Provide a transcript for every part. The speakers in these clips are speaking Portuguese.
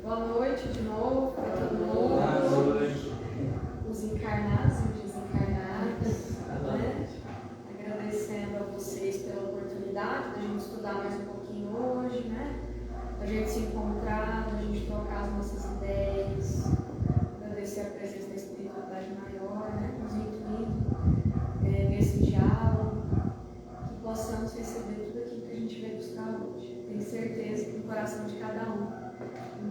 Boa noite de novo para todo mundo. Os encarnados e desencarnados. Né? Agradecendo a vocês pela oportunidade da gente estudar mais um pouquinho hoje, né? Da gente se encontrar, da gente trocar as nossas ideias. Agradecer a presença da espiritualidade maior, né? Nos incluindo nesse diálogo. Que possamos receber tudo aquilo que a gente veio buscar hoje. Tenho certeza que no coração de cada um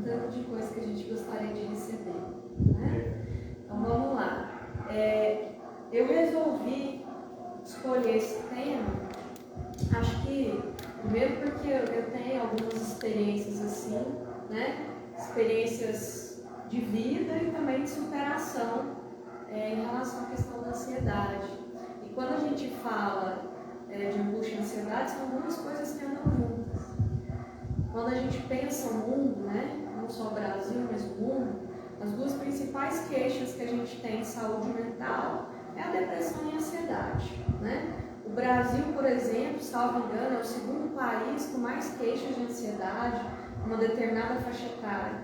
tanto de coisa que a gente gostaria de receber, né? Então vamos lá. Eu resolvi escolher esse tema, acho que primeiro porque eu tenho algumas experiências assim, né? Experiências de vida e também de superação em relação à questão da ansiedade. E quando a gente fala de angústia e ansiedade, são algumas coisas que andam juntas. Quando a gente pensa o mundo, né? Não só o Brasil, mas o mundo, as duas principais queixas que a gente tem de saúde mental é a depressão e a ansiedade, né? O Brasil, por exemplo, salvo engano, é o segundo país com mais queixas de ansiedade numa determinada faixa etária.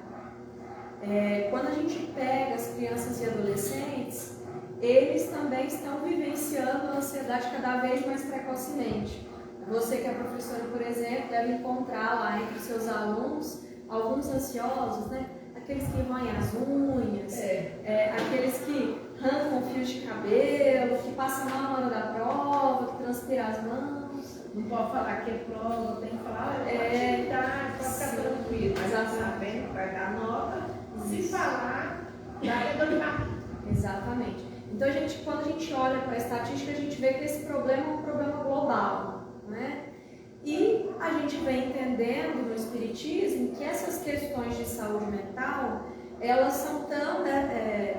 Quando a gente pega as crianças e adolescentes, eles também estão vivenciando a ansiedade cada vez mais precocemente. Você que é professora, por exemplo, deve encontrar lá entre os seus alunos alguns ansiosos, né? Aqueles que roem as unhas, aqueles que arrancam fios de cabelo, que passam mal na hora da prova, que transpiram as mãos. Não pode falar que é prova, tem que falar atividade, pode ficar tranquilo. Mas ela sabendo, vai dar nota, se falar, dá dor de barriga. Exatamente. Então, quando a gente olha para a estatística, a gente vê que esse problema é um problema global, né? E a gente vem entendendo no Espiritismo que essas questões de saúde mental, elas são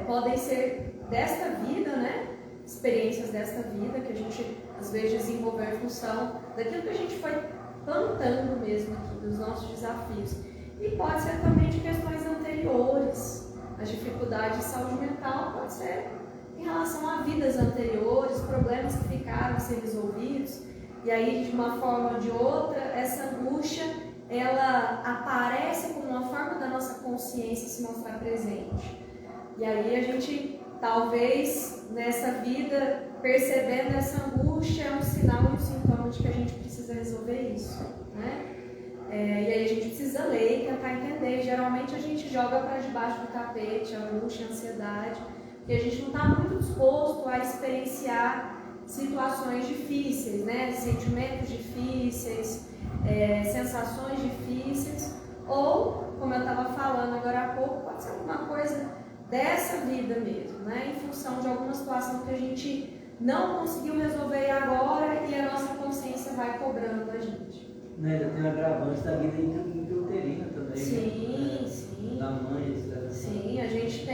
podem ser desta vida, né? Experiências desta vida que a gente às vezes desenvolveu em função daquilo que a gente foi plantando mesmo aqui, dos nossos desafios. E pode ser também de questões anteriores. As dificuldades de saúde mental pode ser em relação a vidas anteriores, problemas que ficaram a ser resolvidos. E aí, de uma forma ou de outra, essa angústia, ela aparece como uma forma da nossa consciência se mostrar presente. E aí a gente, talvez, nessa vida, percebendo essa angústia, é um sinal e um sintoma de que a gente precisa resolver isso, né? E aí a gente precisa ler e tentar entender. Geralmente a gente joga para debaixo do tapete a angústia, a ansiedade, porque a gente não está muito disposto a experienciar situações difíceis, né? Sentimentos difíceis, sensações difíceis, ou, como eu estava falando agora há pouco, pode ser alguma coisa dessa vida mesmo, né? Em função de alguma situação que a gente não conseguiu resolver agora e a nossa consciência vai cobrando a gente. Ainda tem agravante da vida intrauterina também. Sim, né? Sim. Da mãe, etc. Sim, a gente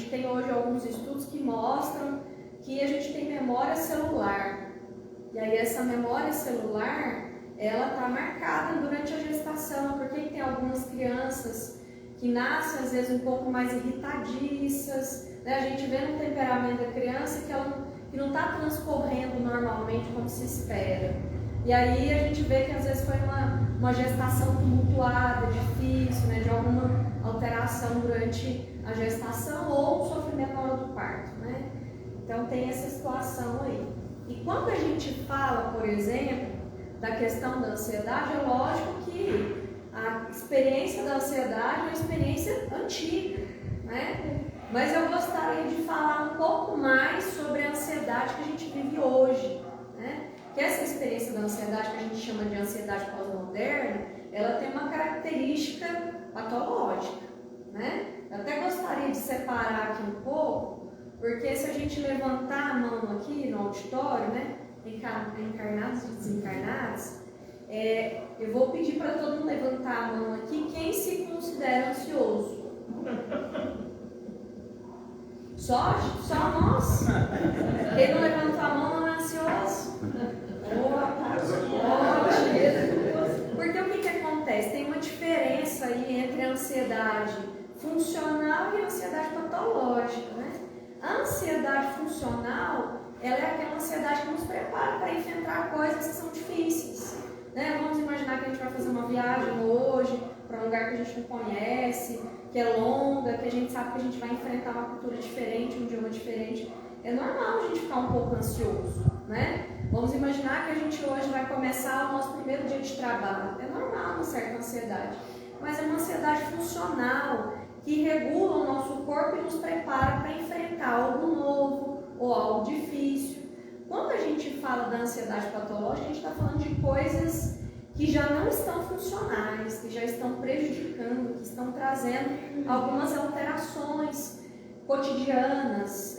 tem hoje alguns estudos que mostram que a gente tem memória celular. E aí essa memória celular, ela está marcada durante a gestação. Por que tem algumas crianças que nascem às vezes um pouco mais irritadiças, né? A gente vê no temperamento da criança que não está transcorrendo normalmente como se espera. E aí a gente vê que às vezes foi uma gestação tumultuada, difícil, né? De alguma alteração durante a gestação ou sofrimento na hora do parto, né? Então tem essa situação aí. E quando a gente fala, por exemplo, da questão da ansiedade, é lógico que a experiência da ansiedade é uma experiência antiga, né? Mas eu gostaria de falar um pouco mais sobre a ansiedade que a gente vive hoje, né? Que essa experiência da ansiedade, que a gente chama de ansiedade pós-moderna, ela tem uma característica patológica, né? Eu até gostaria de separar aqui um pouco, porque se a gente levantar a mão aqui no auditório, né, encarnados e desencarnados, eu vou pedir para todo mundo levantar a mão aqui quem se considera ansioso. Só nós? Quem não levantou a mão não é ansioso? Porque o que acontece? Tem uma diferença aí entre a ansiedade funcional e a ansiedade patológica, né? A ansiedade funcional, ela é aquela ansiedade que nos prepara para enfrentar coisas que são difíceis, né? Vamos imaginar que a gente vai fazer uma viagem hoje para um lugar que a gente não conhece, que é longa, que a gente sabe que a gente vai enfrentar uma cultura diferente, um idioma diferente. É normal a gente ficar um pouco ansioso, né? Vamos imaginar que a gente hoje vai começar o nosso primeiro dia de trabalho. É normal uma certa ansiedade, mas é uma ansiedade funcional que regula o nosso corpo e nos prepara para enfrentar algo novo ou algo difícil. Quando a gente fala da ansiedade patológica, a gente está falando de coisas que já não estão funcionais, que já estão prejudicando, que estão trazendo algumas alterações cotidianas,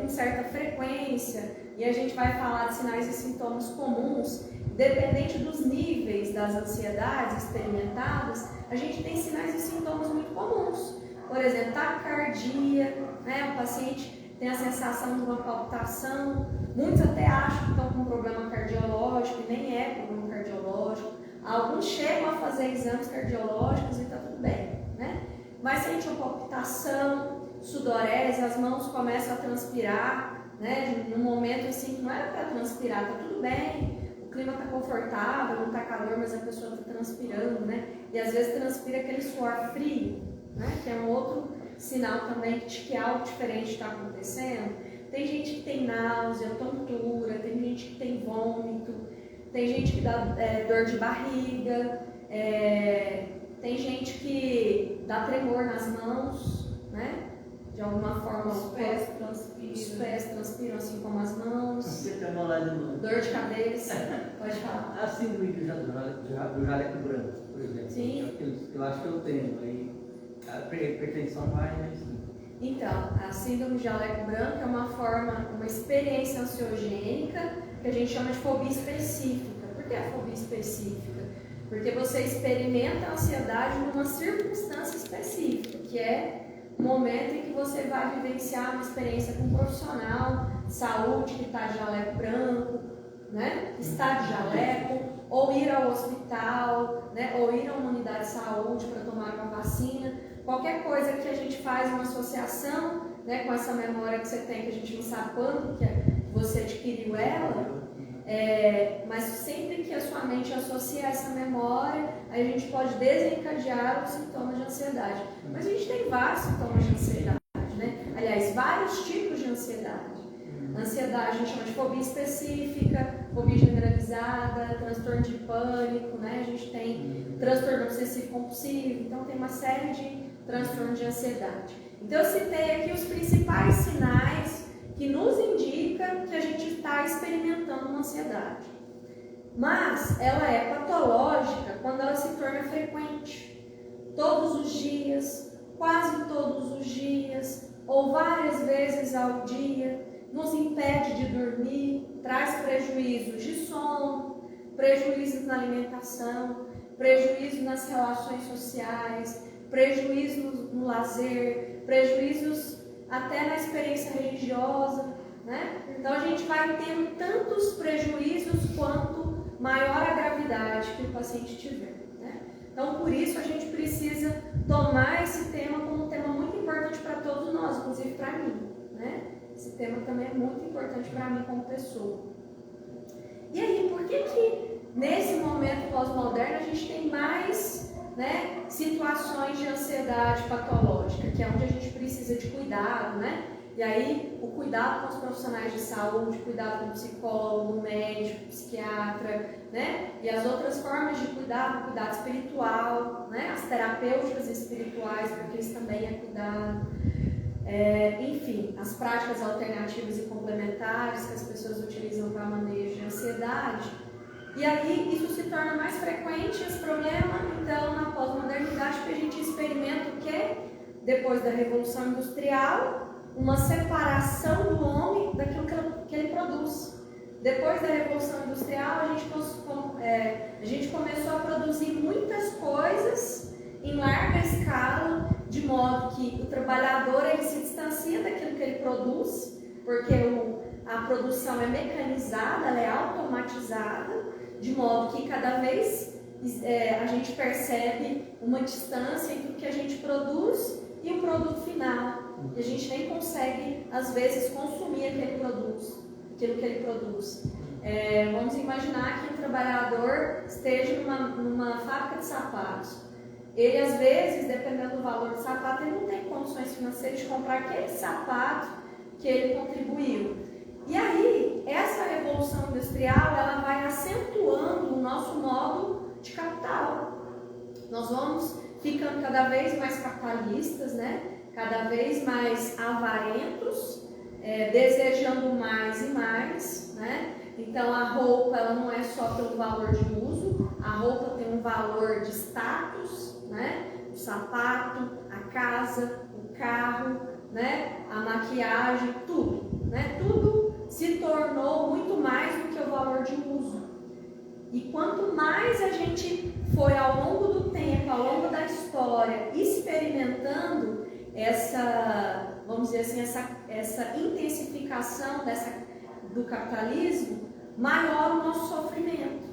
com certa frequência, e a gente vai falar de sinais e sintomas comuns. Dependente dos níveis das ansiedades experimentadas, a gente tem sinais e sintomas muito comuns. Por exemplo, taquicardia, né? O paciente tem a sensação de uma palpitação, muitos até acham que estão com um problema cardiológico, e nem é problema cardiológico. Alguns chegam a fazer exames cardiológicos e está tudo bem, né? Mas sente uma palpitação, sudorese, as mãos começam a transpirar, né? Num momento assim que não era para transpirar, está tudo bem. O clima está confortável, não está calor, mas a pessoa está transpirando, né? E às vezes transpira aquele suor frio, né? Que é um outro sinal também de que algo diferente está acontecendo. Tem gente que tem náusea, tontura, tem gente que tem vômito, tem gente que dá dor de barriga, tem gente que dá tremor nas mãos, né? De alguma forma os pés transpiram assim como as mãos. Dor de cabeça, pode falar. A síndrome do jaleco branco, por exemplo. Sim. Eu acho que eu tenho. Aí a hipertensão vai, né? Então, a síndrome de jaleco branco é uma experiência ansiogênica que a gente chama de fobia específica. Por que a fobia específica? Porque você experimenta a ansiedade numa circunstância específica, que é o momento em que você vai vivenciar uma experiência com um profissional de saúde que está de jaleco branco, né? Está de jaleco, ou ir ao hospital, né? Ou ir a uma unidade de saúde para tomar uma vacina. Qualquer coisa que a gente faz uma associação, né, com essa memória que você tem, que a gente não sabe quando que você adquiriu ela, mas sempre que a sua mente associa essa memória, a gente pode desencadear os sintomas de ansiedade. Mas a gente tem vários sintomas de ansiedade, né? Aliás, vários tipos de ansiedade. Ansiedade a gente chama de fobia específica, fobia generalizada, transtorno de pânico, né? A gente tem transtorno obsessivo compulsivo, então tem uma série de transtornos de ansiedade. Então eu citei aqui os principais sinais que nos indicam que a gente está experimentando uma ansiedade. Mas ela é patológica quando ela se torna frequente. Todos os dias, quase todos os dias, ou várias vezes ao dia, nos impede de dormir, traz prejuízos de sono, prejuízos na alimentação, prejuízos nas relações sociais, prejuízos no lazer, prejuízos até na experiência religiosa, né? Então a gente vai tendo tantos prejuízos quanto maior a gravidade que o paciente tiver, né? Então por isso a gente precisa tomar esse tema como um tema muito importante para todos nós, inclusive para mim, né? Esse tema também é muito importante para mim como pessoa. E aí, por que nesse momento pós-moderno a gente tem mais, né, situações de ansiedade patológica, que é onde a gente precisa de cuidado, né? E aí, o cuidado com os profissionais de saúde, cuidado com o psicólogo, médico, psiquiatra, né? E as outras formas de cuidado, cuidado espiritual, né? As terapêuticas espirituais, porque isso também é cuidado. Enfim, as práticas alternativas e complementares que as pessoas utilizam para manejo de ansiedade. E aí isso se torna mais frequente, esse problema, então, na pós-modernidade, que a gente experimenta o quê? Depois da Revolução Industrial, uma separação do homem daquilo que ele produz. Depois da Revolução Industrial, a gente começou a produzir muitas coisas em larga escala, de modo que o trabalhador ele se distancia daquilo que ele produz, porque a produção é mecanizada, ela é automatizada, de modo que cada vez a gente percebe uma distância entre o que a gente produz e o produto final. E a gente nem consegue, às vezes, consumir aquilo que ele produz. Vamos imaginar que um trabalhador esteja numa fábrica de sapatos. Ele, às vezes, dependendo do valor do sapato, ele não tem condições financeiras de comprar aquele sapato que ele contribuiu. E aí, essa revolução industrial, ela vai acentuando o nosso modo de capital. Nós vamos ficando cada vez mais capitalistas, né? Cada vez mais avarentos, desejando mais e mais, né? Então a roupa, ela não é só pelo valor de uso, a roupa tem um valor de status, né? O sapato, a casa, o carro, né? A maquiagem, tudo, né? Tudo se tornou muito mais do que o valor de uso. E quanto mais a gente foi ao longo do tempo, ao longo da história, experimentando essa, vamos dizer assim, essa intensificação do capitalismo, maior o nosso sofrimento,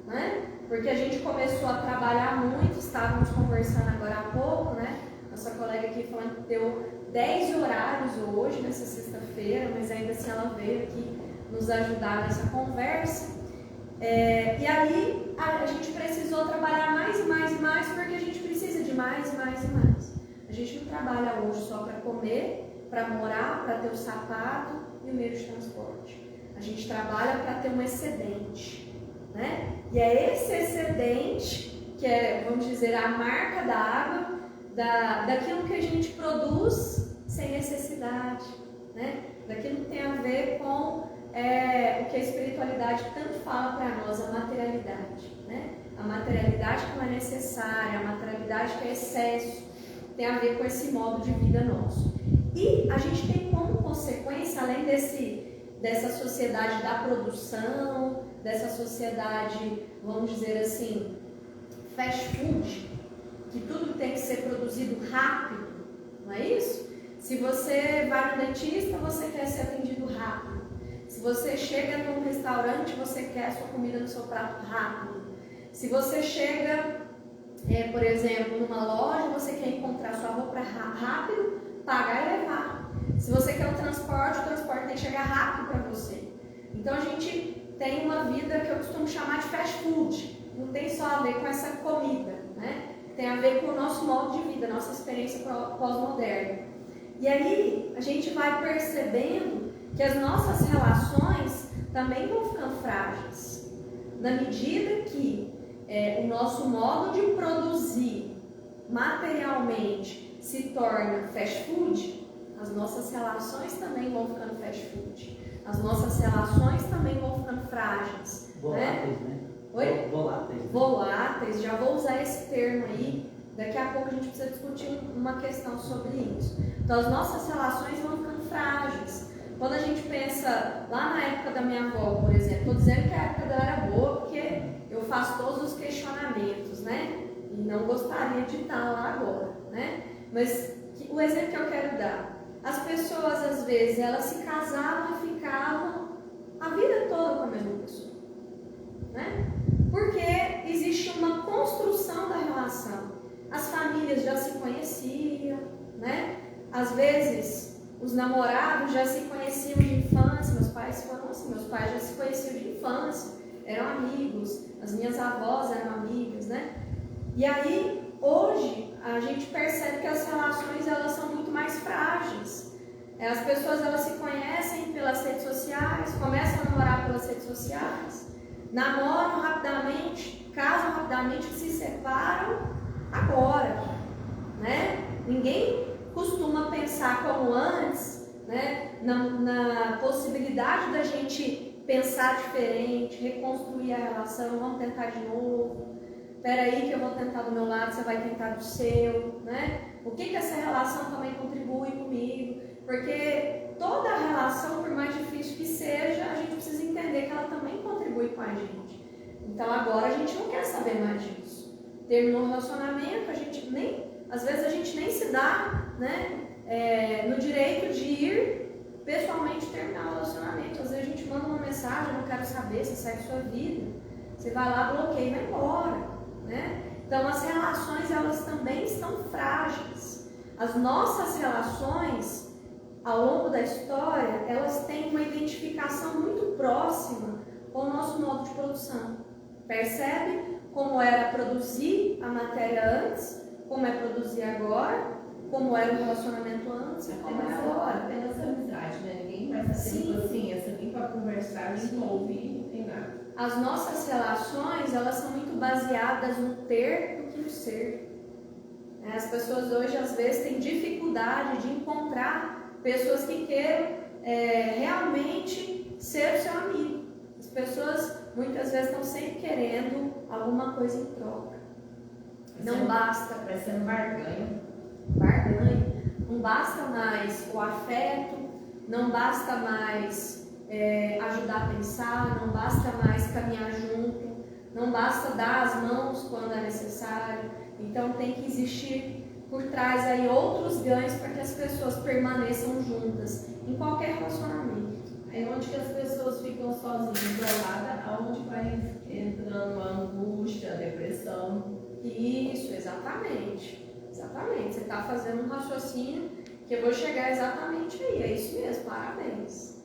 né? Porque a gente começou a trabalhar muito, estávamos conversando agora há pouco, né? Nossa colega aqui falando que deu 10 horários hoje, nessa sexta-feira, mas ainda assim ela veio aqui nos ajudar nessa conversa. E aí a gente precisou trabalhar mais e mais e mais, porque a gente precisa de mais e mais e mais. A gente não trabalha hoje só para comer, para morar, para ter o sapato e o meio de transporte. A gente trabalha para ter um excedente, né? E é esse excedente que é, vamos dizer, a marca da água, daquilo que a gente produz sem necessidade, né? Daquilo que tem a ver com o que a espiritualidade tanto fala para nós, a materialidade, né? A materialidade que não é necessária, a materialidade que é excesso, tem a ver com esse modo de vida nosso. E a gente tem como consequência, além dessa sociedade da produção, dessa sociedade, vamos dizer assim, fast food, que tudo tem que ser produzido rápido, não é isso? Se você vai no dentista, você quer ser atendido rápido. Se você chega num restaurante, você quer a sua comida no seu prato rápido. Se você chega, por exemplo, numa loja, você quer encontrar sua roupa rápido, pagar e levar. Se você quer o transporte tem que chegar rápido para você. Então a gente tem uma vida que eu costumo chamar de fast food. Não tem só a ver com essa comida, né? Tem a ver com o nosso modo de vida, nossa experiência pós-moderna. E aí a gente vai percebendo que as nossas relações também vão ficando frágeis, na medida que o nosso modo de produzir materialmente se torna fast food, as nossas relações também vão ficando fast food, as nossas relações também vão ficando frágeis. Voláteis, né? Oi? Voláteis. Voláteis, já vou usar esse termo aí, daqui a pouco a gente precisa discutir uma questão sobre isso. Então as nossas relações vão ficando frágeis. Quando a gente pensa lá na época da minha avó, por exemplo, estou dizendo que a época dela era boa porque eu faço todos os questionamentos, né? E não gostaria de estar lá agora, né? Mas o exemplo que eu quero dar, as pessoas às vezes elas se casavam e ficavam a vida toda com a mesma pessoa, né? Porque existe uma construção da relação. As famílias já se conheciam, né? Às vezes os namorados já se conheciam de infância, meus pais foram assim, meus pais já se conheciam de infância, eram amigos, as minhas avós eram amigas, né? E aí, hoje, a gente percebe que as relações, elas são muito mais frágeis. As pessoas, elas se conhecem pelas redes sociais, começam a namorar pelas redes sociais, namoram rapidamente, casam rapidamente, se separam agora, né? Ninguém costuma pensar como antes, né, na possibilidade da gente pensar diferente, reconstruir a relação, vamos tentar de novo, peraí que eu vou tentar do meu lado, você vai tentar do seu, né? O que essa relação também contribui comigo? Porque toda relação, por mais difícil que seja, a gente precisa entender que ela também contribui com a gente. Então agora a gente não quer saber mais disso. Terminou o relacionamento, às vezes a gente nem se dá, né, no direito de ir pessoalmente terminar o relacionamento. Às vezes a gente manda uma mensagem, eu não quero saber, você segue sua vida. Você vai lá, bloqueia e vai embora, né? Então as relações, elas também estão frágeis. As nossas relações, ao longo da história, elas têm uma identificação muito próxima com o nosso modo de produção. Percebe como era produzir a matéria antes como é produzir agora, como era o relacionamento antes e como é agora. Apenas amizade, né? Ninguém vai saber paciência, nem para conversar, nem para ouvir, nem nada. As nossas relações, elas são muito baseadas no ter do que no ser. As pessoas hoje, às vezes, têm dificuldade de encontrar pessoas que queiram realmente ser o seu amigo. As pessoas, muitas vezes, estão sempre querendo alguma coisa em troca. Não basta. Vai ser um barganha. Não basta mais o afeto, não basta mais ajudar a pensar, não basta mais caminhar junto, não basta dar as mãos quando é necessário. Então tem que existir por trás aí outros ganhos para que as pessoas permaneçam juntas em qualquer relacionamento. É onde que as pessoas ficam sozinhas, isoladas, aonde vai entrando a angústia, a depressão. Isso, exatamente. Exatamente. Você está fazendo um raciocínio que eu vou chegar exatamente aí. É isso mesmo, parabéns.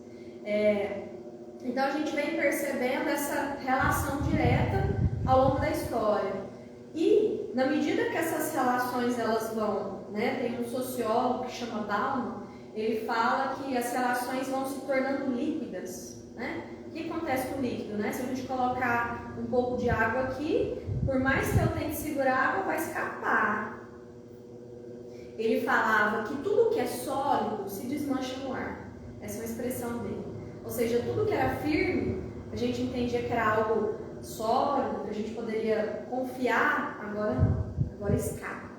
Então a gente vem percebendo essa relação direta ao longo da história. E na medida que essas relações elas vão, né, tem um sociólogo que chama Bauman, ele fala que as relações vão se tornando líquidas, né? O que acontece com o líquido, né? Se a gente colocar um pouco de água aqui, por mais que eu tente segurar a água, vai escapar. Ele falava que tudo que é sólido se desmancha no ar. Essa é uma expressão dele. Ou seja, tudo que era firme, a gente entendia que era algo sólido, que a gente poderia confiar, agora não. Agora escapa.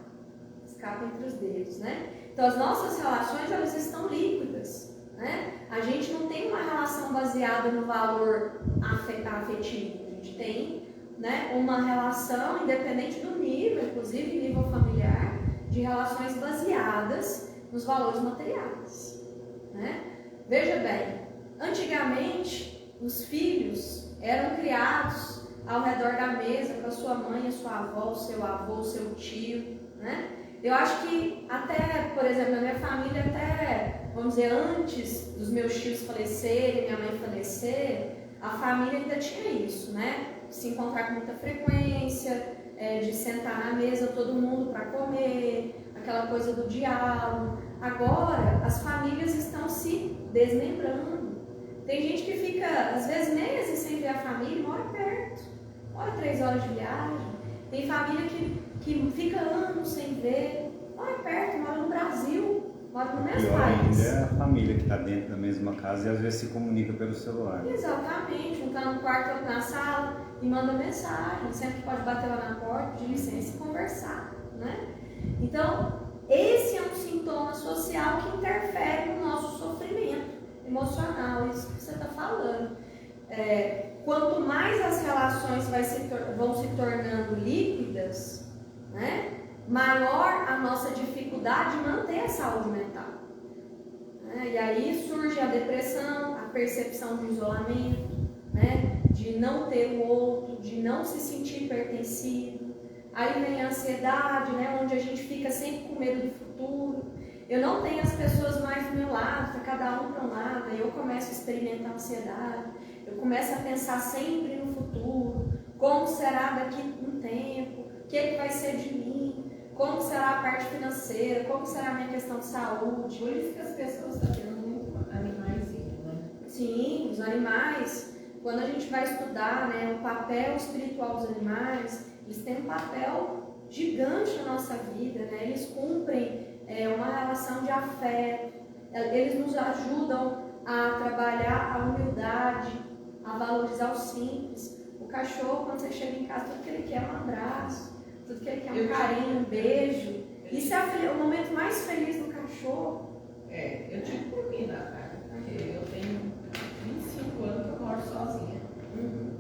Escapa entre os dedos, né? Então as nossas relações, elas estão líquidas, né? A gente não tem uma relação baseada no valor afetivo. A gente tem, né, uma relação, independente do nível, inclusive nível familiar, de relações baseadas nos valores materiais, né? Veja bem, antigamente os filhos eram criados ao redor da mesa com a sua mãe, a sua avó, o seu avô, o seu tio, né? Eu acho que até, por exemplo, na minha família, até, vamos dizer, antes dos meus tios falecerem, minha mãe falecer, a família ainda tinha isso, né? Se encontrar com muita frequência, de sentar na mesa todo mundo para comer, aquela coisa do diálogo. Agora, as famílias estão se desmembrando. Tem gente que fica, às vezes, meses sem ver a família e mora perto, mora 3 horas de viagem. Tem família que fica anos sem ver, mora perto, mora no Brasil, mora no mesmo país. Ainda é a família que está dentro da mesma casa e às vezes se comunica pelo celular. Exatamente, um está no quarto, outro na sala e manda mensagem, sempre pode bater lá na porta, pedir licença e conversar, né? Então, esse é um sintoma social que interfere no nosso sofrimento emocional, isso que você está falando. Quanto mais as relações vão se tornando líquidas, né, maior a nossa dificuldade de manter a saúde mental. E aí surge a depressão, a percepção de isolamento, né, de não ter o outro, de não se sentir pertencido. Aí vem a ansiedade, né, onde a gente fica sempre com medo do futuro. Eu não tenho as pessoas mais do meu lado, está cada um para um lado, aí eu começo a experimentar ansiedade, eu começo a pensar sempre no futuro, como será daqui um tempo, o que vai ser de mim, como será a parte financeira, como será a minha questão de saúde. Por isso que as pessoas estão tendo muito animais, né? Sim, os animais, quando a gente vai estudar, né, o papel espiritual dos animais, eles têm um papel gigante na nossa vida, né? Eles cumprem uma relação de afeto, eles nos ajudam a trabalhar a humildade, a valorizar o simples. O cachorro, quando você chega em casa, tudo que ele quer é um abraço, tudo que ele quer é um carinho, um beijo. Isso é o momento mais feliz do cachorro. Eu tive por mim, Natália, porque eu tenho 25 anos que eu moro sozinha.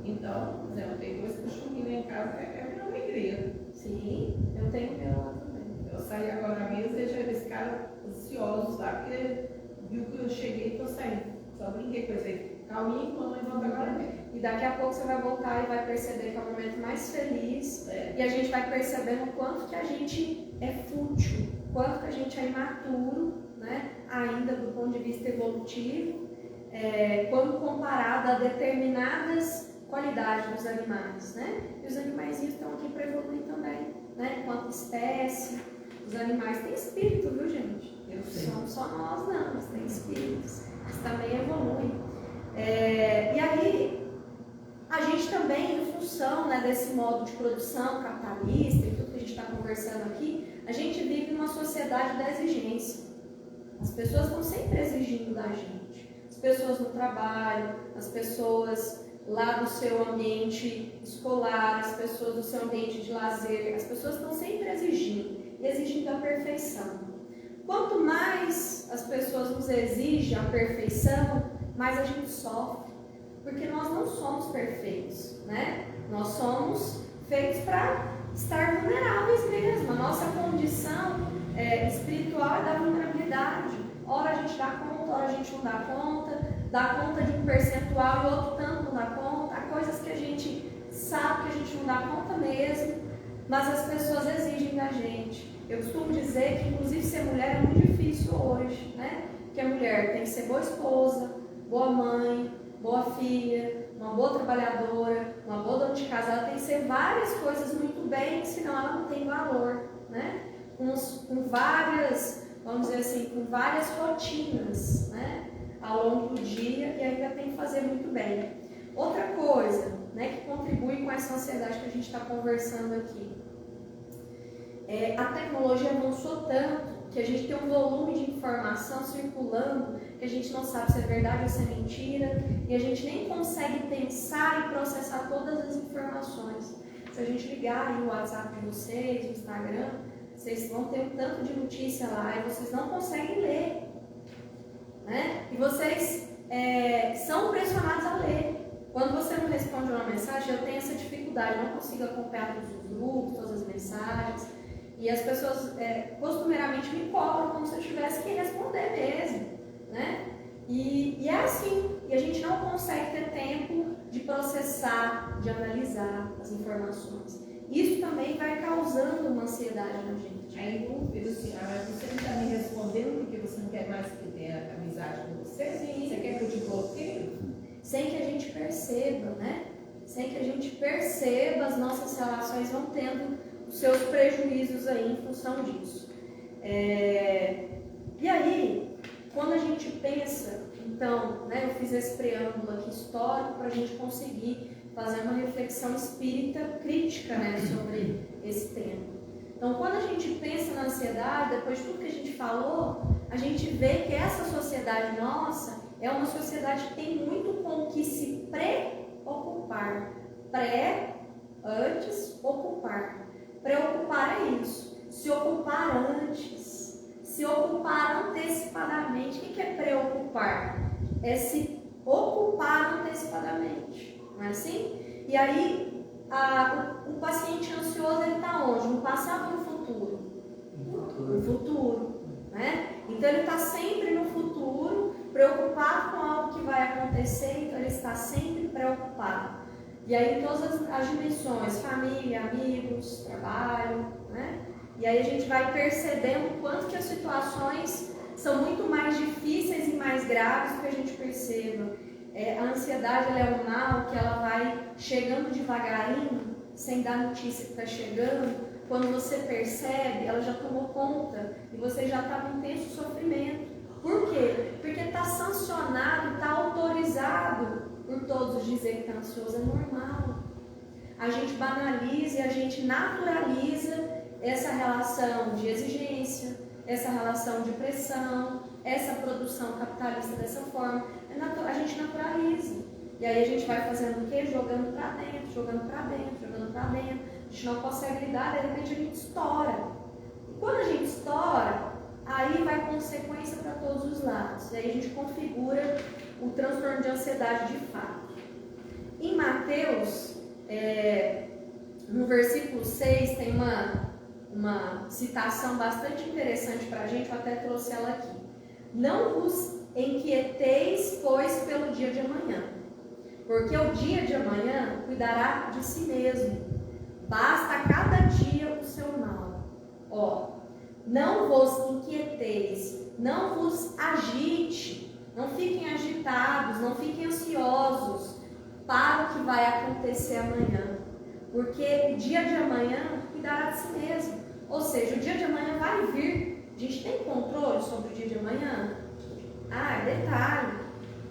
Então, por exemplo, eu tenho 2 cachorrinhos em casa, é minha alegria. Sim, eu tenho meu lá também. Eu saí agora mesmo e deixei eles ficaram ansiosos lá, porque viu que eu cheguei e tô saindo. Só brinquei com eles. Calminho, mamãe, volta agora mesmo. E daqui a pouco você vai voltar e vai perceber que é o momento mais feliz. E a gente vai percebendo o quanto que a gente é fútil, o quanto que a gente é imaturo, né? Ainda do ponto de vista evolutivo, quando comparado a determinadas qualidades dos animais, né? E os animaizinhos estão aqui para evoluir também. né, enquanto espécie. Os animais têm espírito, viu, gente? Eu sei. Somos só nós não, eles têm espíritos, eles também evoluem. E aí, a gente também, em função, né, desse modo de produção capitalista e tudo que a gente está conversando aqui, a gente vive numa sociedade da exigência. As pessoas estão sempre exigindo da gente. As pessoas no trabalho, as pessoas lá no seu ambiente escolar, as pessoas no seu ambiente de lazer, as pessoas estão sempre exigindo a perfeição. Quanto mais as pessoas nos exigem a perfeição, mais a gente sofre, porque nós não somos perfeitos, né? Nós somos feitos para estar vulneráveis mesmo. A nossa condição espiritual é da vulnerabilidade. Ora a gente dá conta, ora a gente não dá conta de um percentual e outro tanto não dá conta. Há coisas que a gente sabe que a gente não dá conta mesmo, mas as pessoas exigem da gente. Eu costumo dizer que, inclusive, ser mulher é muito difícil hoje, né? Porque a mulher tem que ser boa esposa, boa mãe, boa filha, uma boa trabalhadora, uma boa dona de casa. Ela tem que ser várias coisas muito bem, senão ela não tem valor, né? Com várias, vamos dizer assim, com várias rotinas, né? Ao longo do dia, e ainda tem que fazer muito bem. Outra coisa, né, que contribui com essa ansiedade que a gente está conversando aqui. A tecnologia avançou tanto que a gente tem um volume de informação circulando que a gente não sabe se é verdade ou se é mentira, e a gente nem consegue pensar e processar todas as informações. Se a gente ligar aí o WhatsApp de vocês, o Instagram, vocês vão ter um tanto de notícia lá e vocês não conseguem ler, né? E vocês são pressionados a ler. Quando você não responde uma mensagem, eu tenho essa dificuldade, eu não consigo acompanhar todos os grupos, todas as mensagens. E as pessoas costumeiramente me cobram como se eu tivesse que responder mesmo, né? E é assim, e a gente não consegue ter tempo de processar, de analisar as informações. Isso também vai causando uma ansiedade na gente. Aí dúvida assim, mas você não está me respondendo porque você não quer mais que tenha amizade com você? Sim. Você quer que eu te bloqueie? Sem que a gente perceba, né? Sem que a gente perceba, as nossas relações vão tendo os seus prejuízos aí em função disso. E aí, quando a gente pensa, então, né, eu fiz esse preâmbulo aqui histórico para a gente conseguir fazer uma reflexão espírita crítica, né, sobre esse tema. Então, quando a gente pensa na ansiedade, depois de tudo que a gente falou, a gente vê que essa sociedade nossa é uma sociedade que tem muito com o que se preocupar. Antes, ocupar. Preocupar é isso. Se ocupar antes. Se ocupar antecipadamente. O que é preocupar? É se ocupar antecipadamente. Não é assim? E aí, o paciente ansioso, ele está onde? No passado ou no futuro? No futuro. Né? Então, ele está sempre no futuro, preocupado com algo que vai acontecer, então ele está sempre preocupado. E aí, em todas as dimensões, família, amigos, trabalho, né? E aí a gente vai percebendo o quanto que as situações são muito mais difíceis e mais graves do que a gente perceba. A ansiedade, ela é um mal que ela vai chegando devagarinho, sem dar notícia que está chegando. Quando você percebe, ela já tomou conta e você já está num intenso sofrimento. Por quê? Porque está sancionado, está autorizado por todos dizer que está ansioso. É normal. A gente banaliza e a gente naturaliza essa relação de exigência, essa relação de pressão, essa produção capitalista dessa forma. A gente naturaliza. E aí a gente vai fazendo o quê? Jogando para dentro, jogando para dentro, jogando para dentro. A gente não consegue lidar, de repente a gente estoura. E quando a gente estoura, aí vai consequência para todos os lados. E aí a gente configura o transtorno de ansiedade de fato. Em Mateus, no versículo 6, tem uma citação bastante interessante para a gente, eu até trouxe ela aqui. Não vos inquieteis, pois, pelo dia de amanhã, porque o dia de amanhã cuidará de si mesmo. Basta a cada dia o seu mal. Não vos inquieteis, não vos agite, não fiquem agitados, não fiquem ansiosos para o que vai acontecer amanhã, porque o dia de amanhã cuidar de si mesmo. Ou seja, o dia de amanhã vai vir. A gente tem controle sobre o dia de amanhã? Detalhe,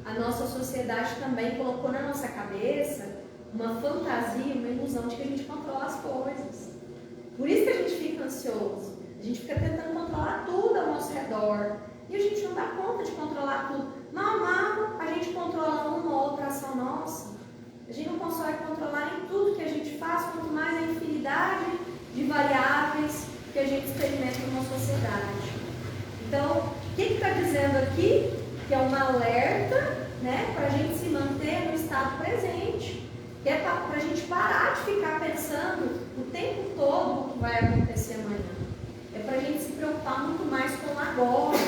a nossa sociedade também colocou na nossa cabeça uma fantasia, uma ilusão de que a gente controla as coisas. Por isso que a gente fica ansioso. A gente fica tentando controlar tudo ao nosso redor. E a gente não dá conta de controlar tudo. Mal, a gente controla uma ou outra ação nossa. A gente não consegue controlar em tudo que a gente faz, quanto mais a infinidade de variáveis que a gente experimenta numa sociedade. Então, o que está dizendo aqui? Que é um alerta, né, para a gente se manter no estado presente. Que é para a gente parar de ficar pensando o tempo todo o que vai acontecer amanhã. É para a gente se preocupar muito mais com o agora,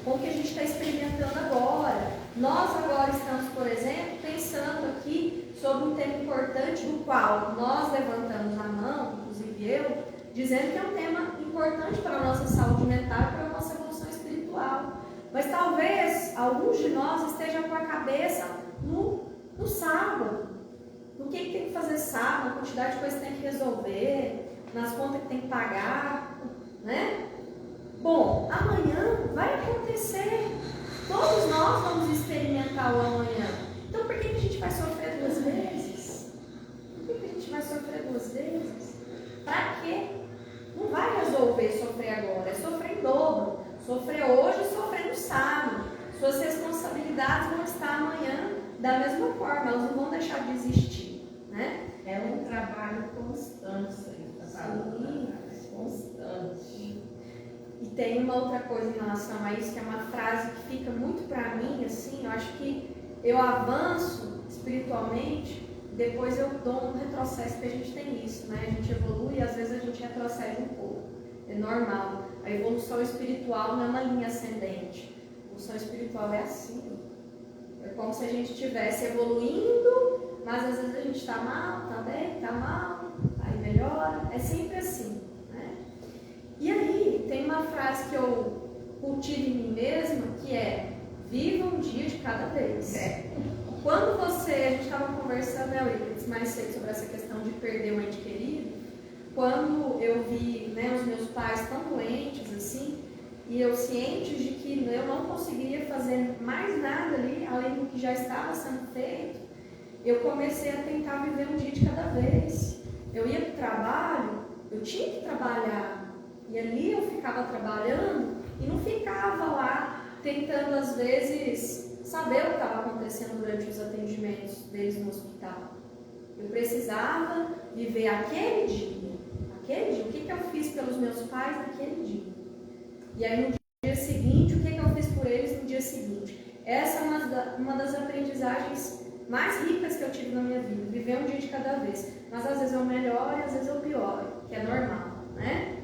com o que a gente está experimentando agora. Nós agora estamos, por exemplo, pensando aqui sobre um tema importante do qual nós levantamos a mão, inclusive eu, dizendo que é um tema importante para a nossa saúde mental e para a nossa evolução espiritual. Mas talvez alguns de nós estejam com a cabeça no sábado. No que tem que fazer sábado, na quantidade de coisas que tem que resolver, nas contas que tem que pagar, né? Bom, amanhã vai acontecer. Todos nós vamos experimentar o amanhã. Então por que a gente vai sofrer duas vezes? Por que a gente vai sofrer duas vezes? Para quê? Não vai resolver sofrer agora, é sofrer em dobro. Sofrer hoje e sofrer no sábado. Suas responsabilidades vão estar amanhã da mesma forma, elas não vão deixar de existir, né? É um trabalho constante, constante. E tem uma outra coisa em relação a isso, que é uma frase que fica muito para mim, assim, eu acho que eu avanço espiritualmente, depois eu dou um retrocesso, porque a gente tem isso, né? A gente evolui e às vezes a gente retrocede um pouco, é normal. A evolução espiritual não é uma linha ascendente, a evolução espiritual é assim, é como se a gente estivesse evoluindo, mas às vezes a gente está mal, está bem, está mal, aí melhora, é sempre assim, né? E aí tem uma frase que eu cultivo em mim mesma, que é: viva um dia de cada vez. Quando a gente estava conversando, né, Eurípides, mais cedo sobre essa questão de perder um ente querido, quando eu vi, né, os meus pais tão doentes assim, e eu ciente de que eu não conseguiria fazer mais nada ali, além do que já estava sendo feito, eu comecei a tentar viver um dia de cada vez. Eu ia para o trabalho, eu tinha que trabalhar, e ali eu ficava trabalhando e não ficava lá tentando, às vezes, saber o que estava acontecendo durante os atendimentos deles no hospital. Eu precisava viver aquele dia, o que eu fiz pelos meus pais naquele dia. E aí no dia seguinte, o que eu fiz por eles no dia seguinte. Essa é uma das aprendizagens mais ricas que eu tive na minha vida, viver um dia de cada vez. Mas às vezes eu melhoro e às vezes eu pioro, que é normal, né?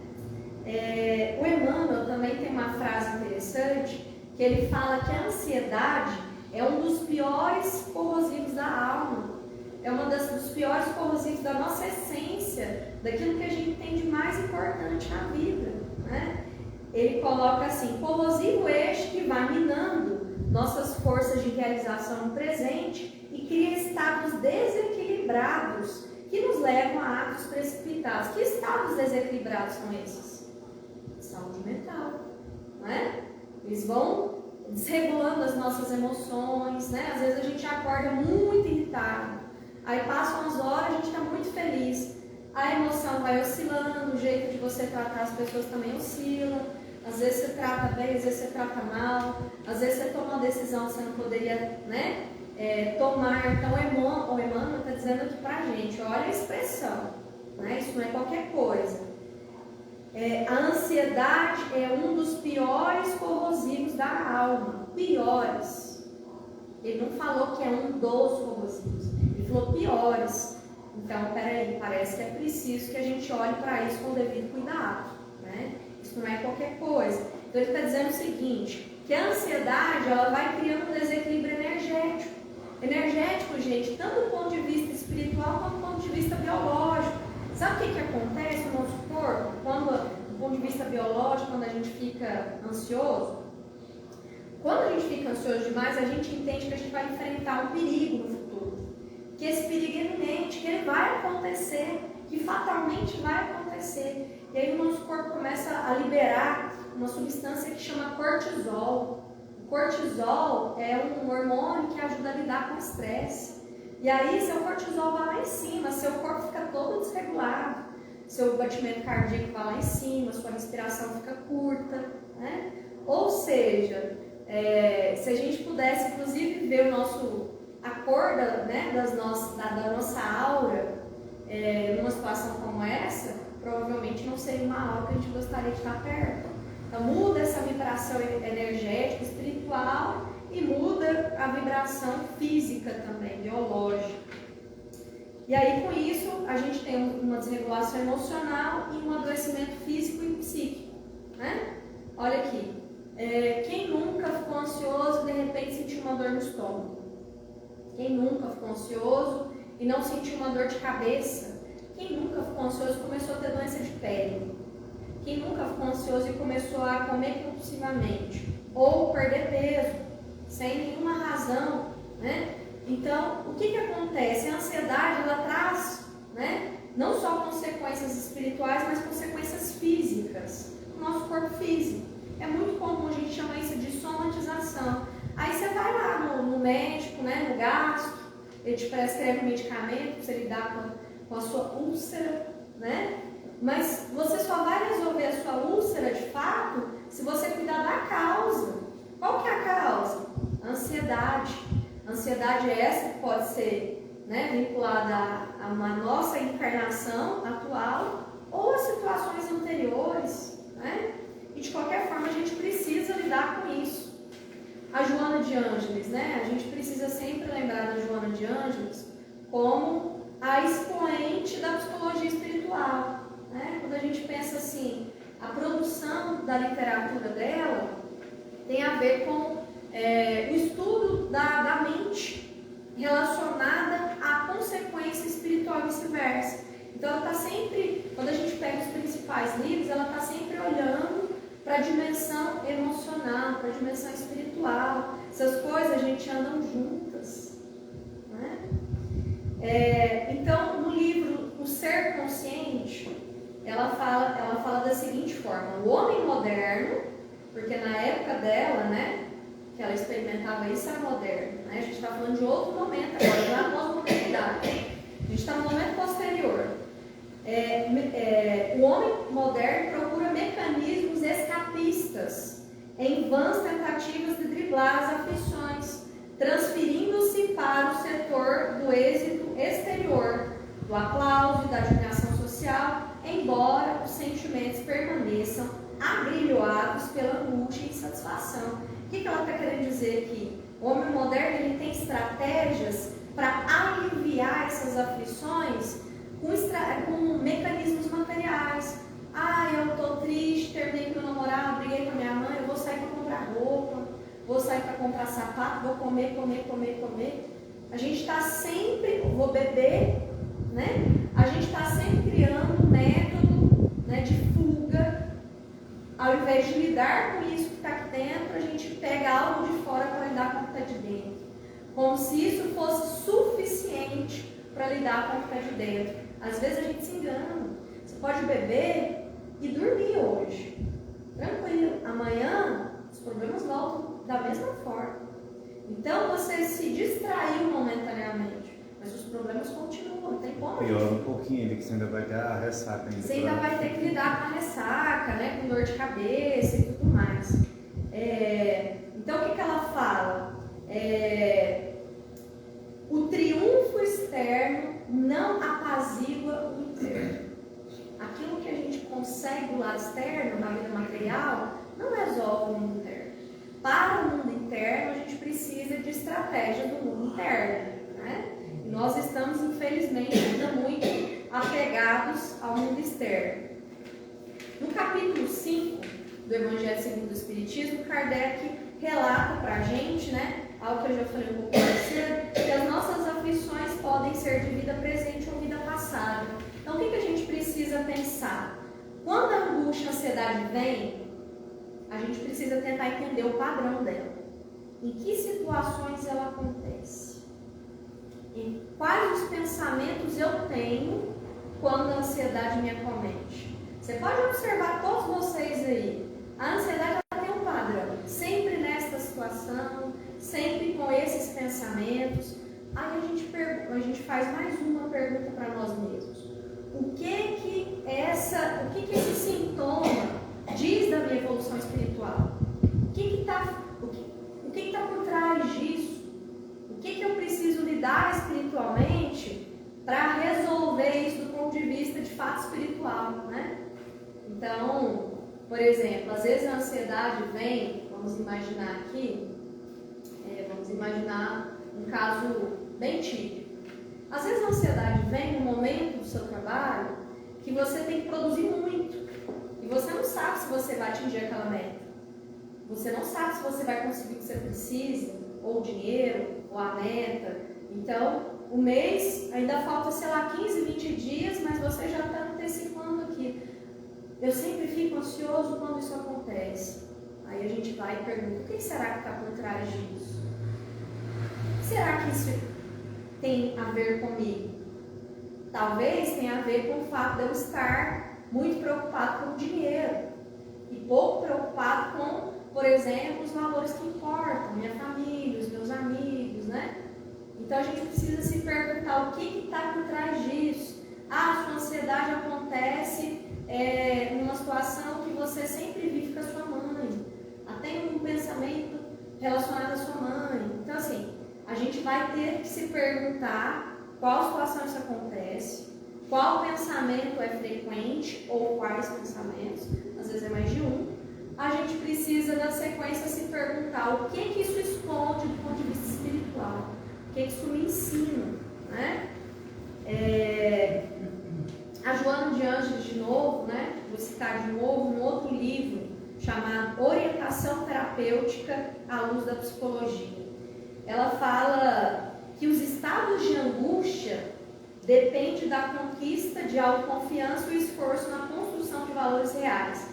O Emmanuel também tem uma frase interessante, que ele fala que a ansiedade é um dos piores corrosivos da alma, é uma dos piores corrosivos da nossa essência, daquilo que a gente tem de mais importante na vida, né? Ele coloca assim: corrosivo este que vai minando nossas forças de realização no presente e cria estados desequilibrados que nos levam a atos precipitados. Que estados desequilibrados são esses? Saúde mental, não é? Eles vão desregulando as nossas emoções, né? Às vezes a gente acorda muito irritado, aí passam as horas, a gente está muito feliz, a emoção vai oscilando, o jeito de você tratar as pessoas também oscila, às vezes você trata bem, às vezes você trata mal, às vezes você toma uma decisão que você não poderia, né, tomar. Então o Emmanuel está dizendo aqui pra gente, olha a expressão, né? Isso não é qualquer coisa. A ansiedade é um dos piores corrosivos da alma. Piores. Ele não falou que é um dos corrosivos. Ele falou piores. Então, peraí, parece que é preciso que a gente olhe para isso com o devido cuidado, né? Isso não é qualquer coisa. Então, ele está dizendo o seguinte, que a ansiedade, ela vai criando um desequilíbrio energético. Energético, gente, tanto do ponto de vista espiritual quanto do ponto de vista biológico. Sabe o que acontece no nosso corpo, do ponto de vista biológico, quando a gente fica ansioso? Quando a gente fica ansioso demais, a gente entende que a gente vai enfrentar um perigo no futuro. Que esse perigo é iminente, que ele vai acontecer, que fatalmente vai acontecer. acontecer. E aí o nosso corpo começa a liberar uma substância que chama cortisol. O cortisol é um hormônio que ajuda a lidar com o estresse. E aí seu cortisol vai lá em cima, seu corpo fica todo desregulado, seu batimento cardíaco vai lá em cima, sua respiração fica curta, né? Ou seja, se a gente pudesse inclusive ver a cor da nossa aura numa situação como essa, provavelmente não seria uma aura que a gente gostaria de estar perto. Então muda essa vibração energética, espiritual e muda a vibração física também, biológica. E aí com isso a gente tem uma desregulação emocional e um adoecimento físico e psíquico, né? Olha aqui, quem nunca ficou ansioso e de repente sentiu uma dor no estômago? Quem nunca ficou ansioso e não sentiu uma dor de cabeça? Quem nunca ficou ansioso e começou a ter doença de pele? Quem nunca ficou ansioso e começou a comer compulsivamente? Ou perder peso, sem nenhuma razão, né? Então, o que acontece? A ansiedade, ela traz, né, não só consequências espirituais, mas consequências físicas no nosso corpo físico. É muito comum, a gente chama isso de somatização. Aí você vai lá no médico, né, no gastro, ele te prescreve um medicamento para você lidar com a sua úlcera, né? Mas você só vai resolver a sua úlcera de fato se você cuidar da causa. Qual que é a causa? A ansiedade. A ansiedade é essa que pode ser, né, vinculada a uma nossa encarnação atual ou a situações anteriores, né? E de qualquer forma a gente precisa lidar com isso. A Joana de Ângeles, né? A gente precisa sempre lembrar da Joana de Ângeles como a expoente da psicologia espiritual, né? Quando a gente pensa assim, a produção da literatura dela tem a ver com o estudo da mente relacionada à consequência espiritual e vice-versa. Então ela está sempre, quando a gente pega os principais livros, ela está sempre olhando para a dimensão emocional, para a dimensão espiritual. Essas coisas a gente andam juntas, né? Então no livro O Ser Consciente, ela fala da seguinte forma: o homem moderno, porque na época dela, né, que ela experimentava isso, era moderno, né? A gente está falando de outro momento agora, lá na pós-modernidade. A gente está no momento posterior. O homem moderno procura mecanismos escapistas em vãs tentativas de driblar as aflições, transferindo-se para o setor do êxito exterior, do aplauso e da admiração social, embora os sentimentos permaneçam agrilhoados pela angústia e insatisfação. O que ela está querendo dizer aqui? O homem moderno ele tem estratégias para aliviar essas aflições com mecanismos materiais. Eu estou triste, terminei com meu namorado, briguei com a minha mãe, eu vou sair para comprar roupa, vou sair para comprar sapato, vou comer. A gente está sempre, vou beber, né? A gente está sempre criando um método, né, de fuga. Ao invés de lidar com isso que está aqui dentro, a gente pega algo de fora para lidar com o que está de dentro. Como se isso fosse suficiente para lidar com o que está de dentro. Às vezes a gente se engana. Você pode beber e dormir hoje. Tranquilo. Amanhã os problemas voltam da mesma forma. Então você se distraiu momentaneamente, mas os problemas continuam, não tem como. Piora um pouquinho, ele que você ainda vai ter a ressaca ainda. Você ainda vai ter que lidar com a ressaca, né, com dor de cabeça e tudo mais. Então o que ela fala? O triunfo externo não apazigua o interno. Aquilo que a gente consegue do lado externo, na vida material, não resolve o mundo interno. Para o mundo interno, a gente precisa de estratégia do mundo interno, né? E nós estamos, infelizmente, ainda muito apegados ao mundo externo. No capítulo 5 do Evangelho segundo o Espiritismo, Kardec relata para a gente, né, algo que eu já falei um pouco mais cedo, que as nossas aflições podem ser de vida presente ou vida passada. Então, o que a gente precisa pensar? Quando a angústia e a ansiedade vem, a gente precisa tentar entender o padrão dela. Em que situações ela acontece? Em quais os pensamentos eu tenho quando a ansiedade me acomete? Você pode observar todos vocês aí. A ansiedade ela tem um padrão. Sempre nesta situação, sempre com esses pensamentos. Aí a gente faz mais uma pergunta para nós mesmos. O que esse sintoma diz da minha evolução espiritual? O que está por trás disso? O que eu preciso lidar espiritualmente para resolver isso do ponto de vista de fato espiritual, né? Então, por exemplo, às vezes a ansiedade vem, vamos imaginar aqui, vamos imaginar um caso bem típico. Às vezes a ansiedade vem no momento do seu trabalho que você tem que produzir muito e você não sabe se você vai atingir aquela meta. Você não sabe se você vai conseguir o que você precisa, ou o dinheiro, ou a meta. Então, o mês ainda falta, sei lá, 15, 20 dias, mas você já está antecipando aqui. Eu sempre fico ansioso quando isso acontece. Aí a gente vai e pergunta, o que será que está por trás disso? Será que isso tem a ver comigo? Talvez tenha a ver com o fato de eu estar muito preocupado com o dinheiro e pouco preocupado com, por exemplo, os valores que importam, minha família, os meus amigos, né? Então a gente precisa se perguntar o que está por trás disso. A sua ansiedade acontece numa situação que você sempre vive com a sua mãe. Tem um pensamento relacionado à sua mãe. Então assim, a gente vai ter que se perguntar qual situação isso acontece, qual pensamento é frequente ou quais pensamentos, às vezes é mais de um. A gente precisa, na sequência, se perguntar o que isso esconde do ponto de vista espiritual, o que isso me ensina, né? A Joana de Ângeles, de novo, né? Vou citar de novo um outro livro chamado Orientação Terapêutica à Luz da Psicologia. Ela fala que os estados de angústia dependem da conquista de autoconfiança e o esforço na construção de valores reais.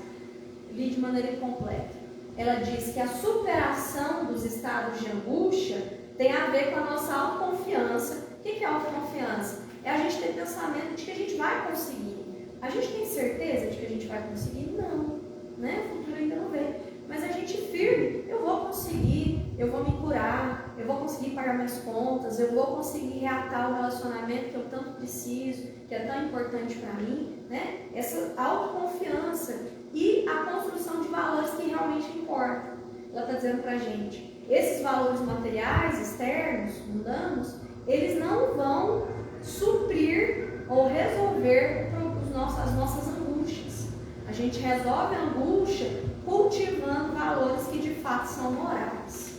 Li de maneira incompleta. Ela diz que a superação dos estados de angústia tem a ver com a nossa autoconfiança. O que é autoconfiança? É a gente ter pensamento de que a gente vai conseguir. A gente tem certeza de que a gente vai conseguir? Não, né? O futuro ainda não vê. Mas a gente firme, eu vou conseguir, eu vou me curar, eu vou conseguir pagar minhas contas, eu vou conseguir reatar o relacionamento que eu tanto preciso, que é tão importante para mim, né? Essa autoconfiança e a construção de valores que realmente importam. Ela está dizendo para a gente, esses valores materiais, externos, mundanos, eles não vão suprir ou resolver as nossas angústias. A gente resolve a angústia cultivando valores que de fato são morais.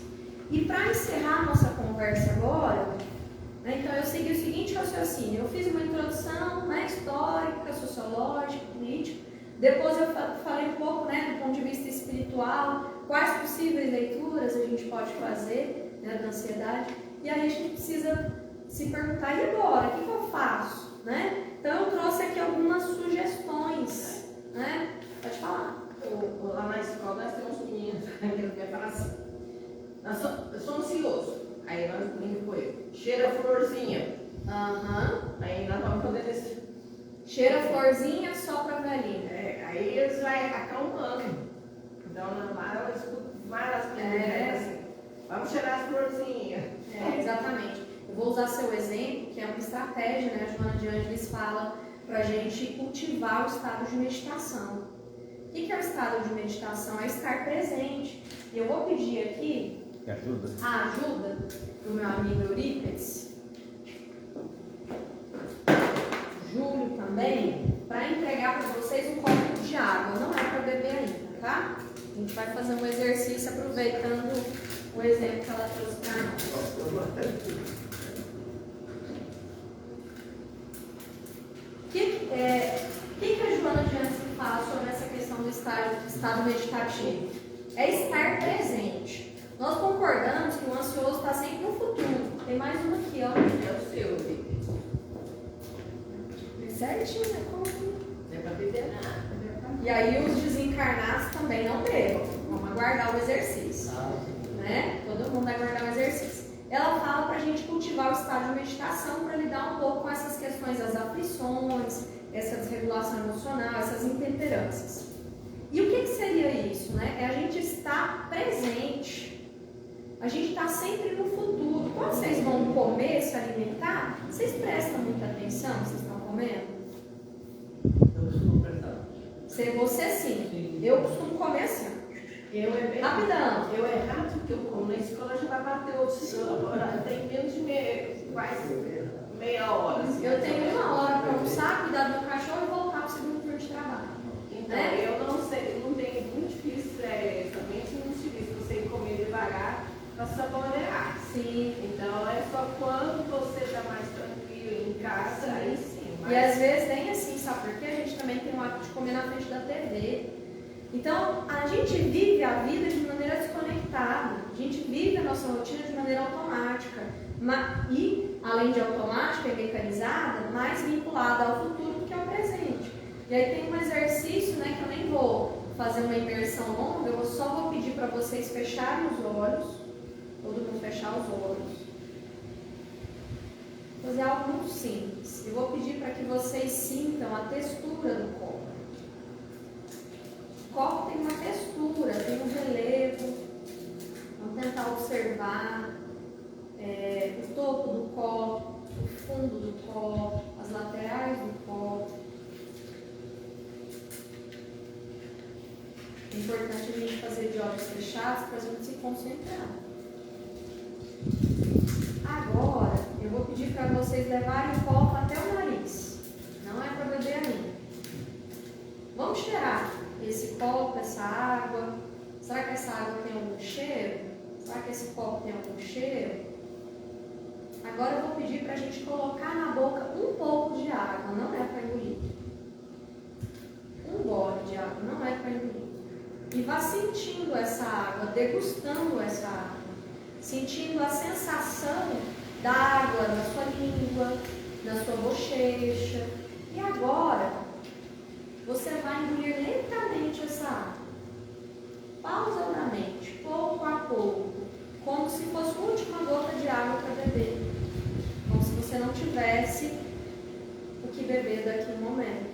E para encerrar a nossa conversa agora, né, então eu segui o seguinte raciocínio. Eu fiz uma introdução, né, histórica, sociológica, política. Depois eu falei um pouco, né, do ponto de vista espiritual, quais possíveis leituras a gente pode fazer, né, da ansiedade. E aí a gente precisa se perguntar, e agora? O que eu faço? Né? Então eu trouxe aqui algumas sugestões. Né? Pode falar. Lá na escola nós temos meninos que quer falar assim. Eu sou ansioso. Aí nós brincamos com ele. Cheira florzinha. Aí nós vamos fazer esse. Cheira florzinha só pra velhinha. Aí eles vão acalmando. Então lá eu escuto várias coisas assim. Vamos cheirar as florzinhas. Exatamente. Eu vou usar seu exemplo, que é uma estratégia, né? A Joana de Ângeles fala pra gente cultivar o estado de meditação. O que é o estado de meditação? É estar presente. E eu vou pedir aqui a ajuda do meu amigo Eurípides, Júlio também, para entregar para vocês um copo de água. Não é para beber ainda, tá? A gente vai fazer um exercício aproveitando o exemplo que ela trouxe para nós. O que a Joana de Ângeles fala sobre essa questão do estado meditativo? É estar presente. Nós concordamos que o ansioso está sempre no futuro. Tem mais uma aqui, ó. É o seu, Vivi. Certinho, né? Não é para beber nada. E aí os desencarnados também não bebam. Vamos aguardar o exercício. Né? Todo mundo vai aguardar o exercício. Ela fala para a gente cultivar o estado de meditação para lidar um pouco com essas questões das aflições, essa desregulação emocional, essas intemperâncias. E o que seria isso, né? É a gente estar presente. A gente está sempre no futuro. Quando vocês vão comer, se alimentar, vocês prestam muita atenção, vocês estão comendo? Eu costumo prestar. Você sim. Eu costumo comer assim. Rapidão. Eu é rápido que eu como. Na escola já vai bater agora tem menos de quase meia hora. Assim, eu tenho 1 hora para almoçar, cuidar do meu cachorro e voltar para o segundo turno de trabalho. Então, eu não sei, não tenho muito difícil, somente muito difícil você comer devagar para saborear. Sim. Então, é só quando você está mais tranquilo em casa, aí sim. Mas... E às vezes nem assim, sabe por quê? A gente também tem o hábito de comer na frente da TV. Então, a gente vive a vida de maneira desconectada. A gente vive a nossa rotina de maneira automática. E, além de automática e mecanizada, mais vinculada ao futuro do que ao presente. E aí tem um exercício, né, que eu nem vou fazer uma imersão longa, eu só vou pedir para vocês fecharem os olhos, todo mundo fechar os olhos. Vou fazer algo muito simples. Eu vou pedir para que vocês sintam a textura do copo. O copo tem uma textura, tem um relevo. Vamos tentar observar o topo do copo, o fundo do copo, as laterais do copo. É importante a gente fazer de olhos fechados para a gente se concentrar. Agora, eu vou pedir para vocês levarem o copo até o nariz. Não é para beber ainda. Vamos cheirar esse copo, essa água. Será que essa água tem algum cheiro? Será que esse copo tem algum cheiro? Agora eu vou pedir para a gente colocar na boca um pouco de água. Não é para engolir. Um gole de água, não é para engolir. E vá sentindo essa água, degustando essa água, sentindo a sensação da água na sua língua, na sua bochecha. E agora, você vai engolir lentamente essa água, pausadamente, pouco a pouco, como se fosse a última gota de água para beber, como se você não tivesse o que beber daqui a um momento.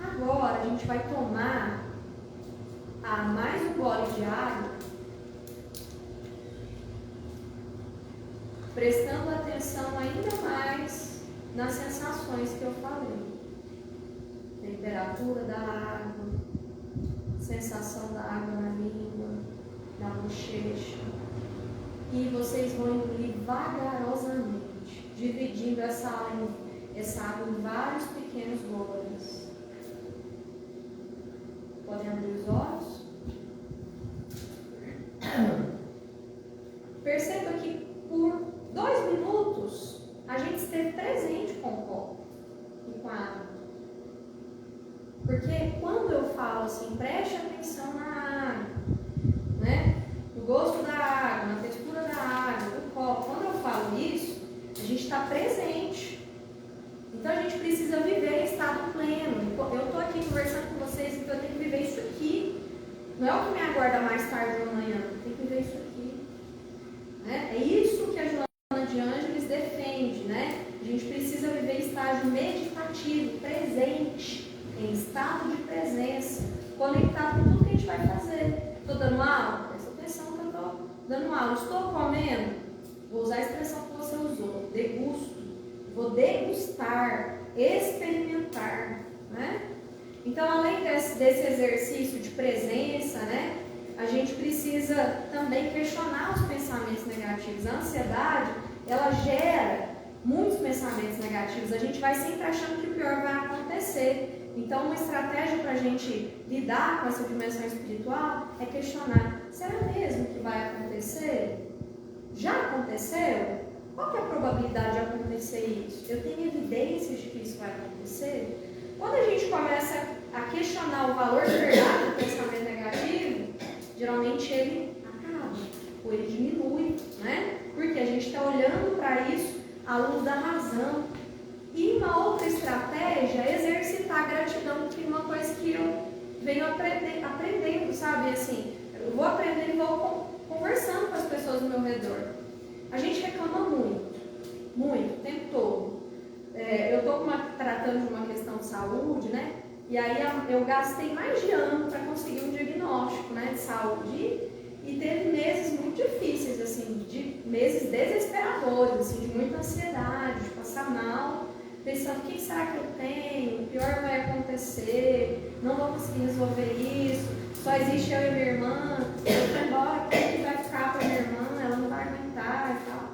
Agora a gente vai tomar mais um gole de água, prestando atenção ainda mais nas sensações que eu falei. Temperatura da água, sensação da água na língua, na bochecha. E vocês vão engolir vagarosamente, dividindo essa água em vários pequenos goles. Podem abrir os olhos. Perceba que por 2 minutos a gente esteve presente com o copo e com a água. Porque quando eu falo assim, preste atenção na água, né? No gosto da água, na textura da água, do copo. Quando eu falo isso, a gente está presente. Então a gente precisa viver em estado pleno. Eu estou aqui conversando com vocês, então eu tenho que viver isso aqui. Não é o que me aguarda mais tarde ou amanhã. Eu tenho que viver isso aqui. Né? É isso que a Joana de Ângeles defende. Né? A gente precisa viver em estágio meditativo, presente, em estado de presença, conectado com tudo que a gente vai fazer. Estou dando aula? Presta atenção que eu estou dando aula. Estou comendo? Vou usar a expressão que você usou. Degusto. Vou degustar, experimentar, né? Então, além desse exercício de presença, né, a gente precisa também questionar os pensamentos negativos. A ansiedade, ela gera muitos pensamentos negativos. A gente vai sempre achando que o pior vai acontecer. Então, uma estratégia para a gente lidar com essa dimensão espiritual é questionar: será mesmo que vai acontecer? Já aconteceu? Qual que é a probabilidade de acontecer isso? Eu tenho evidências de que isso vai acontecer? Quando a gente começa a questionar o valor de verdade do pensamento negativo, geralmente ele acaba, ou ele diminui, né? Porque a gente está olhando para isso à luz da razão. E uma outra estratégia é exercitar a gratidão, que é uma coisa que eu venho aprendendo, sabe? Assim, eu vou aprendendo e vou conversando com as pessoas ao meu redor. A gente reclama muito, o tempo todo. eu estou tratando de uma questão de saúde, né? E aí eu gastei mais de ano para conseguir um diagnóstico, né, de saúde. E teve meses muito difíceis, assim, meses desesperadores, assim, de muita ansiedade, de passar mal, pensando o que será que eu tenho, o pior vai acontecer, não vou conseguir resolver isso, só existe eu e minha irmã, eu vou embora, quem que vai ficar para minha irmã, ela não vai aguentar e tal.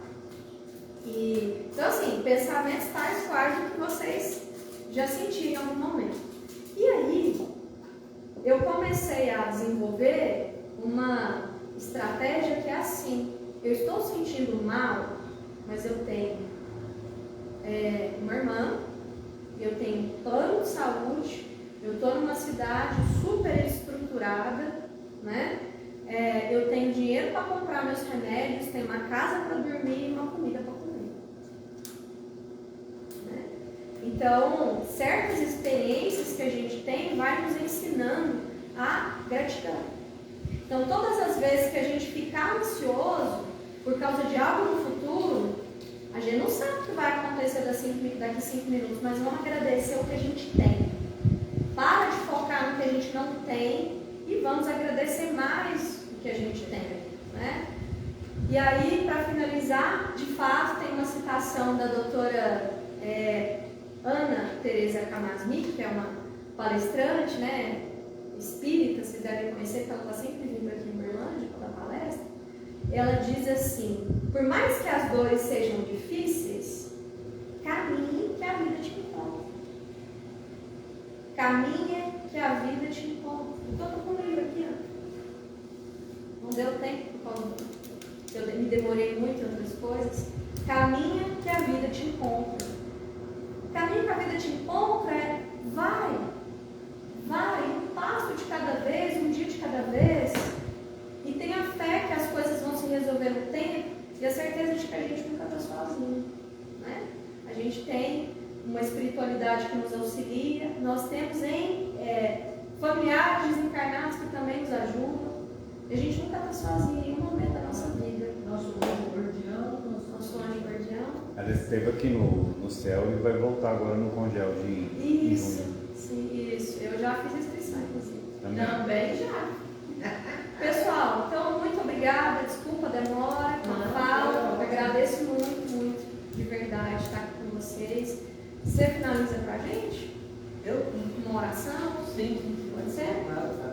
Então, assim, pensamentos tais quais do que vocês já sentiram em algum momento. E aí, eu comecei a desenvolver uma estratégia que é assim: eu estou sentindo mal, mas eu tenho uma irmã, eu tenho plano de saúde, eu estou numa cidade super estruturada, né? Eu tenho dinheiro para comprar meus remédios, tenho uma casa para dormir e uma comida para comer. Né? Então, certas experiências que a gente tem vai nos ensinando a gratidão. Então, todas as vezes que a gente ficar ansioso por causa de algo no futuro, a gente não sabe o que vai acontecer daqui 5 minutos, mas vamos agradecer o que a gente tem. Para de focar no que a gente não tem e vamos agradecer mais o que a gente tem. Né? E aí, para finalizar, de fato, tem uma citação da doutora Ana Teresa Camasmi, que é uma palestrante, né? Espírita, vocês devem conhecer, porque ela está sempre vindo aqui em Berlândia para dar palestra. Ela diz assim: por mais que as dores sejam difíceis, caminhe que a vida te encontra. Caminhe que a vida te encontra. Então, estou com o livro aqui, ó. Não deu tempo, porque eu me demorei muito em outras coisas. Caminha que a vida te encontra. Caminho que a vida te encontra vai, um passo de cada vez, um dia de cada vez, e tenha fé que as coisas vão se resolver no tempo e a certeza de que a gente nunca está sozinho. Né? A gente tem uma espiritualidade que nos auxilia, nós temos familiares desencarnados que também nos ajudam, e a gente nunca está sozinho em nenhum momento da nossa vida. Nosso anjo guardião. Ela esteve aqui no céu e vai voltar agora no Congel de Isso, junho. sim, isso. Eu já fiz inscrição, inclusive. Também já. Pessoal, então, muito obrigada. Desculpa a demora, a fala. Agradeço muito, de verdade, estar aqui com vocês. Você finaliza pra gente? Eu? Uma oração? Sim. Pode ser? Claro.